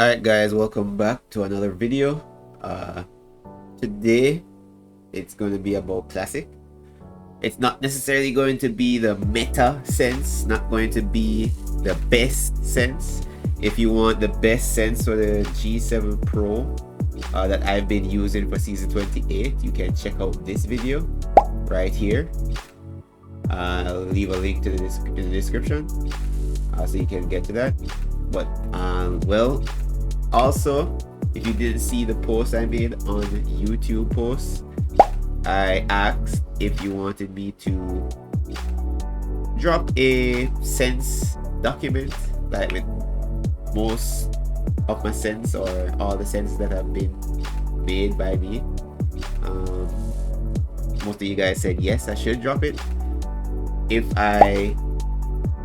Alright guys, welcome back to another video. Today it's going to be about classic. It's not necessarily going to be the meta sense, not going to be the best sense. If you want the best sense for the G7 Pro that I've been using for season 28, you can check out this video right here. I'll leave a link to in the description so you can get to that. But well, also, if you didn't see the post I made on YouTube posts, I asked if you wanted me to drop a sense document, like with most of my sense or all the senses that have been made by me. Most of you guys said yes, I should drop it. If I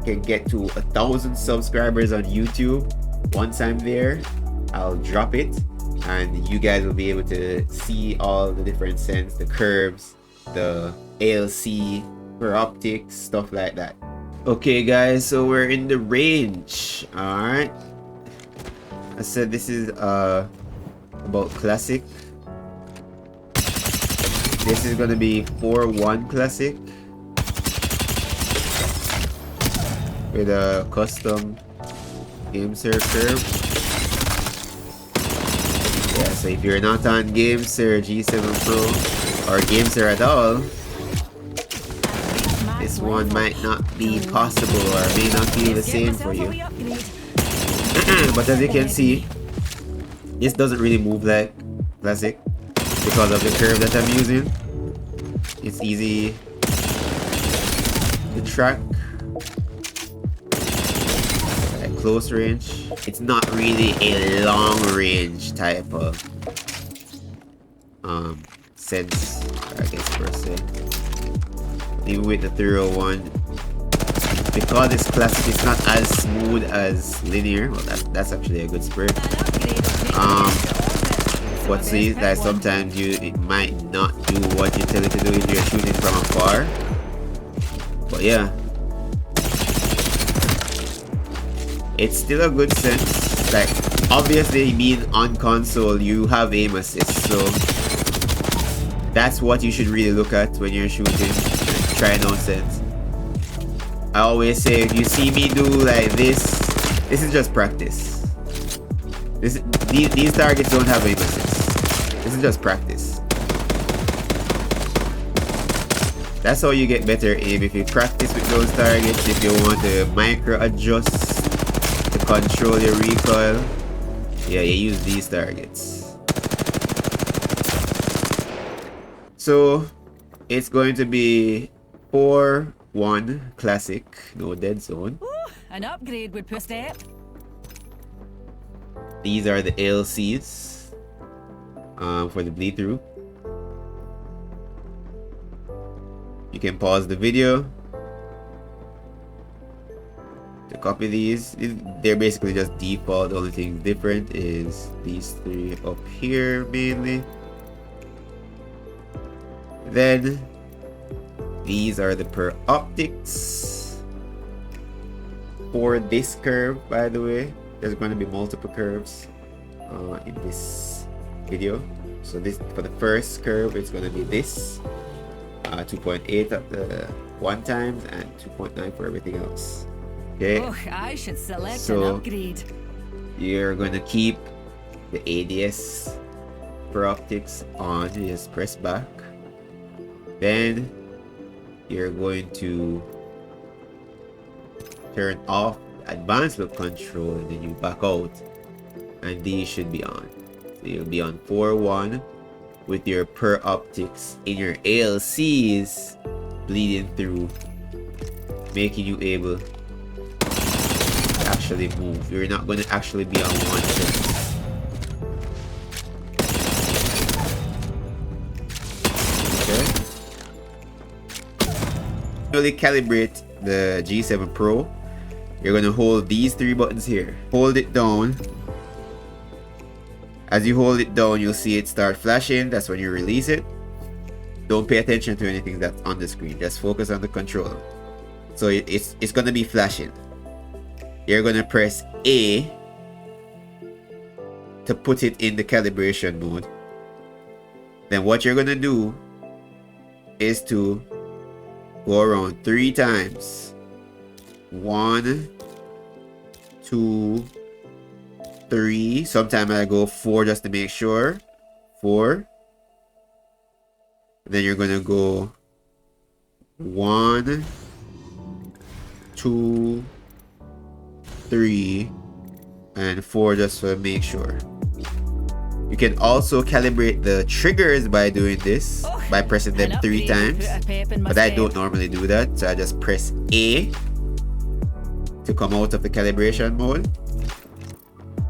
can get to 1,000 subscribers on YouTube, once I'm there, I'll drop it and you guys will be able to see all the different scents, the curves, the ALC, per optics, stuff like that. Okay guys, so we're in the range. Alright, I said this is about classic. This is gonna be 4-1 classic with a custom GameSir curve. Yeah, so if you're not on GameSirG7 Pro or GameSir at all, this one might not be possible or may not feel the same for you. But as you can see, this doesn't really move like classic because of the curve that I'm using. It's easy to track at close range. It's not really a long range type of sense, I guess, per se. Even with the 301, because it's classic, it's not as smooth as linear. Well, that's actually a good spread. But see that sometimes it might not do what you tell it to do if you're shooting from afar. But yeah, it's still a good sense. Like, obviously being on console, you have aim assist, so that's what you should really look at when you're shooting, trying out sense. I always say, if you see me do like this is just practice. These targets don't have aim assist. This is just practice. That's how you get better aim, if you practice with those targets. If you want to micro adjust to control your recoil, yeah, you use these targets. So it's going to be 4-1 classic, no dead zone. Ooh, an upgrade would push step. These are the ALCs for the bleed through. You can pause the video to copy these. They're basically just default. The only thing different is these three up here mainly. Then these are the per optics for this curve. By the way, there's going to be multiple curves in this video. So this, for the first curve, it's going to be this 2.8 at the one times and 2.9 for everything else. Okay, Oh, I should select so an upgrade. you're going to keep the ADS per optics on. You just press back. Then you're going to turn off advanced look control and then you back out, and these should be on. So you'll be on 4-1 with your per optics in your ALCs bleeding through, making you able to actually move. You're not going to actually be on one sense. Okay. Really calibrate the G7 Pro. You're going to hold these three buttons here. Hold it down. As you hold it down, you'll see it start flashing. That's when you release it. Don't pay attention to anything that's on the screen. Just focus on the controller. So it's going to be flashing. You're going to press A to put it in the calibration mode, then what you're gonna do is to go around 3 times. 1, 2, 3. Sometimes I go 4 just to make sure. 4. Then you're gonna go 1, 2, 3, and 4 just to make sure. You can also calibrate the triggers by doing this, by pressing them 3 times. But I don't normally do that, so I just press A to come out of the calibration mode.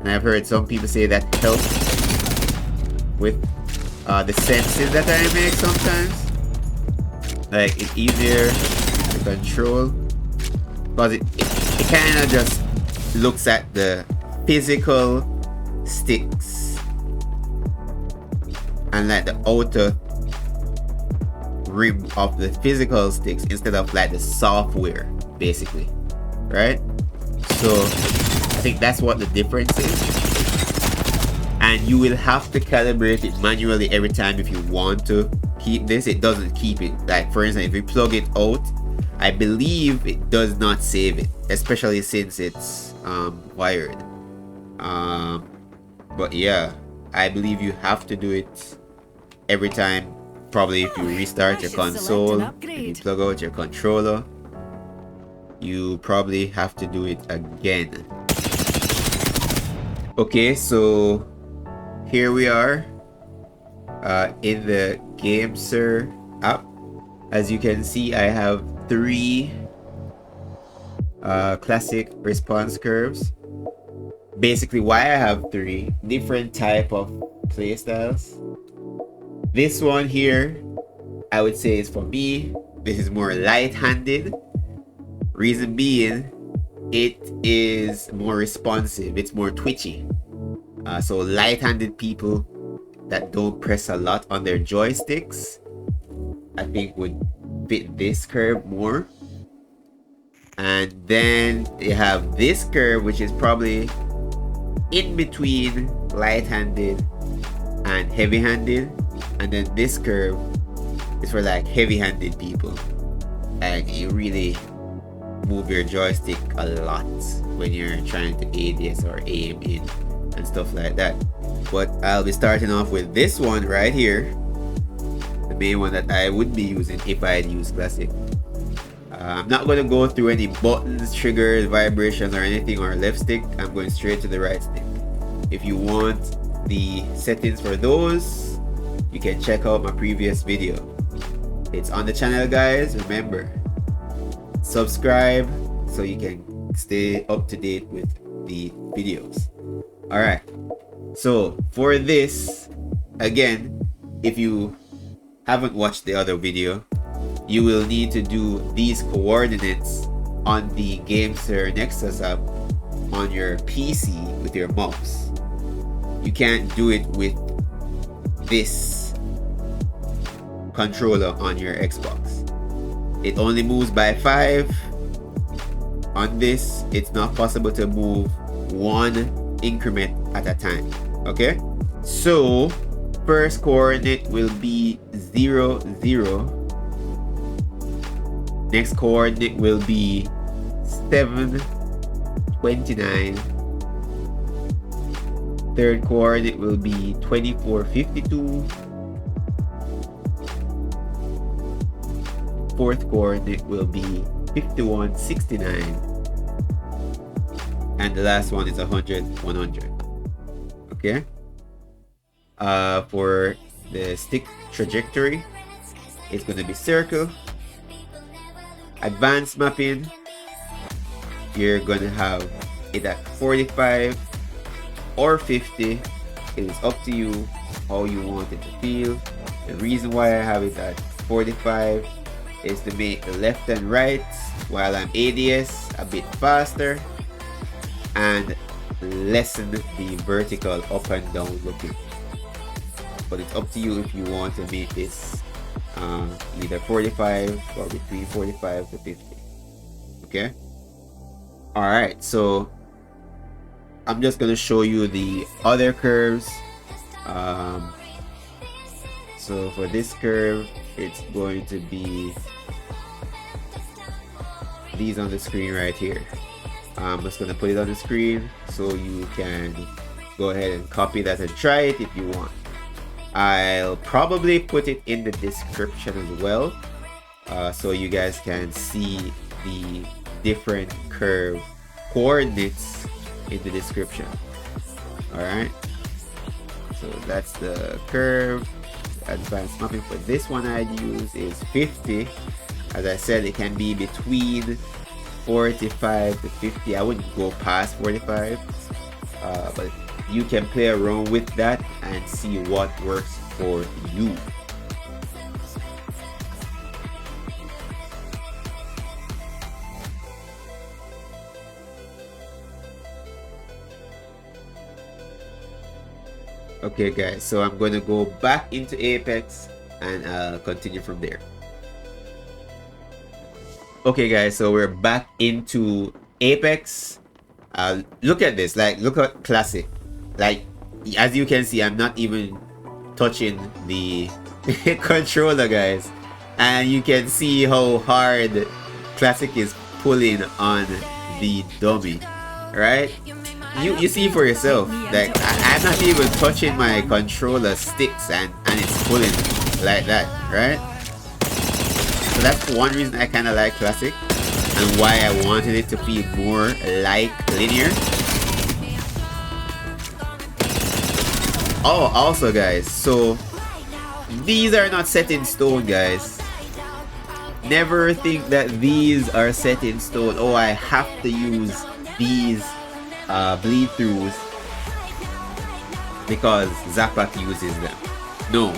And I've heard some people say that helps with the senses that I make sometimes. Like, it's easier to control, because it kind of just looks at the physical sticks and like the outer rim of the physical sticks instead of like the software, basically, right? So I think that's what the difference is. And you will have to calibrate it manually every time if you want to keep this. It doesn't keep it. Like, for instance, if you plug it out, I believe it does not save it, especially since it's wired. But yeah, I believe you have to do it every time. Probably if you restart your console and you plug out your controller, you probably have to do it again. Okay, so here we are in the GameSir app. As you can see, I have 3 classic response curves. Basically, why I have 3 different type of playstyles. This one here, I would say, is for me. This is more light-handed. Reason being, it is more responsive. It's more twitchy. So light-handed people that don't press a lot on their joysticks, I think would fit this curve more. And then you have this curve, which is probably in between light-handed and heavy-handed. And then this curve is for like heavy-handed people, and you really move your joystick a lot when you're trying to ADS or aim in and stuff like that. But I'll be starting off with this one right here, the main one that I would be using if I had used classic. I'm not going to go through any buttons, triggers, vibrations, or anything, or left stick. I'm going straight to the right stick. If you want the settings for those, you can check out my previous video. It's on the channel, guys. Remember, subscribe so you can stay up to date with the videos. Alright, so for this, again, if you haven't watched the other video, you will need to do these coordinates on the GameSir Nexus app on your PC with your mouse. You can't do it with this controller on your Xbox. It only moves by 5. On this, it's not possible to move 1 increment at a time. Okay, so first coordinate will be 0, 0. Next coordinate will be 7, 29. Third coordinate will be 24, 52. Fourth coordinate will be 51, 69. And the last one is 100, 100. Okay. For the stick trajectory, it's going to be circle. Advanced mapping, you're going to have it at 45 or 50. It is up to you how you want it to feel. The reason why I have it at 45 is to make the left and right while I'm ADS a bit faster and lessen the vertical up and down looking. But it's up to you if you want to make this either 45 or between 45 to 50. Okay. All right, so I'm just gonna show you the other curves. So for this curve, it's going to be these on the screen right here. I'm just gonna put it on the screen so you can go ahead and copy that and try it if you want. I'll probably put it in the description as well, so you guys can see the different curve coordinates in the description. Alright, so that's the curve. Advanced mapping for this one I'd use is 50. As I said, it can be between 45 to 50. I wouldn't go past 45, but you can play around with that and see what works for you. Okay guys, so I'm going to go back into Apex and continue from there. Okay guys, so we're back into Apex. Look at this, like look at classic. Like as you can see, I'm not even touching the controller guys, and you can see how hard classic is pulling on the dummy, right? You see for yourself. Like I'm not even touching my controller sticks and it's pulling like that, right? So that's one reason I kind of like classic and why I wanted it to feel more like linear. Oh, also guys, so these are not set in stone guys. Never think that these are set in stone. Oh, I have to use these bleed throughs because Zapak uses them. No.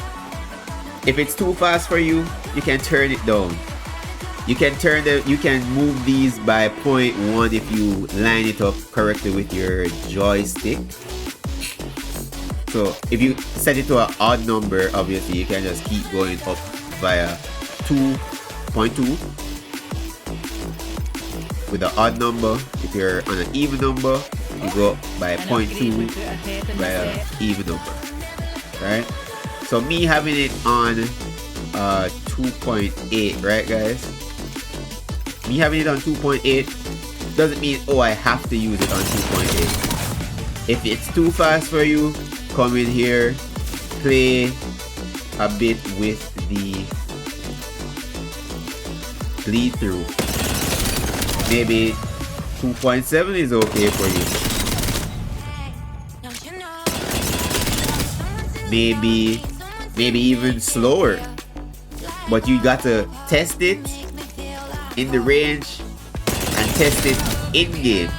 If it's too fast for you, you can turn it down. You can move these by 0.1 if you line it up correctly with your joystick. So if you set it to an odd number, obviously you can just keep going up via 2.2 with an odd number. If you're on an even number, you go by 0.2 by an even number, right? So me having it on 2.8, right guys? Me having it on 2.8 doesn't mean, oh, I have to use it on 2.8. If it's too fast for you, come in here, play a bit with the bleed through. Maybe 2.7 is okay for you. Maybe even slower. But you got to test it in the range and test it in game,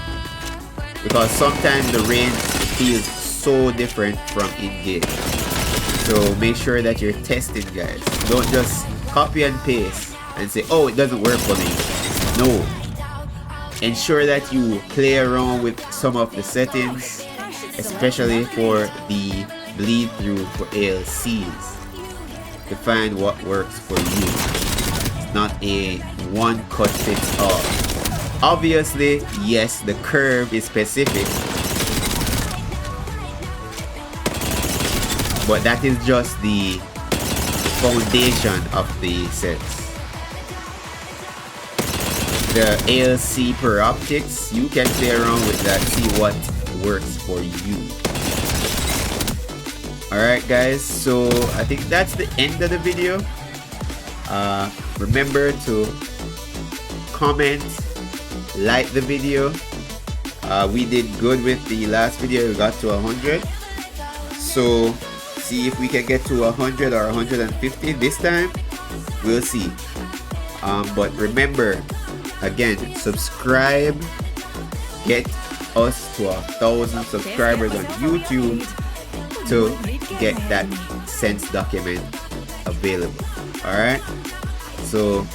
because sometimes the range feels so different from in game. So make sure that you're testing guys. Don't just copy and paste and say, oh, it doesn't work for me. No. Ensure that you play around with some of the settings, especially for the bleed through for ALCs, to find what works for you. It's not a one cut fits all. Obviously, yes, the curve is specific, but that is just the foundation of the sets. The ALC per optics, you can play around with that, see what works for you. Alright guys, so I think that's the end of the video. Remember to comment, like the video. We did good with the last video, we got to 100. So see if we can get to 100 or 150 this time. We'll see. But remember, again, subscribe, get us to 1,000 subscribers on YouTube to get that sense document available. Alright, so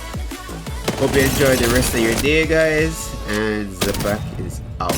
hope you enjoy the rest of your day guys, and Zapak is out.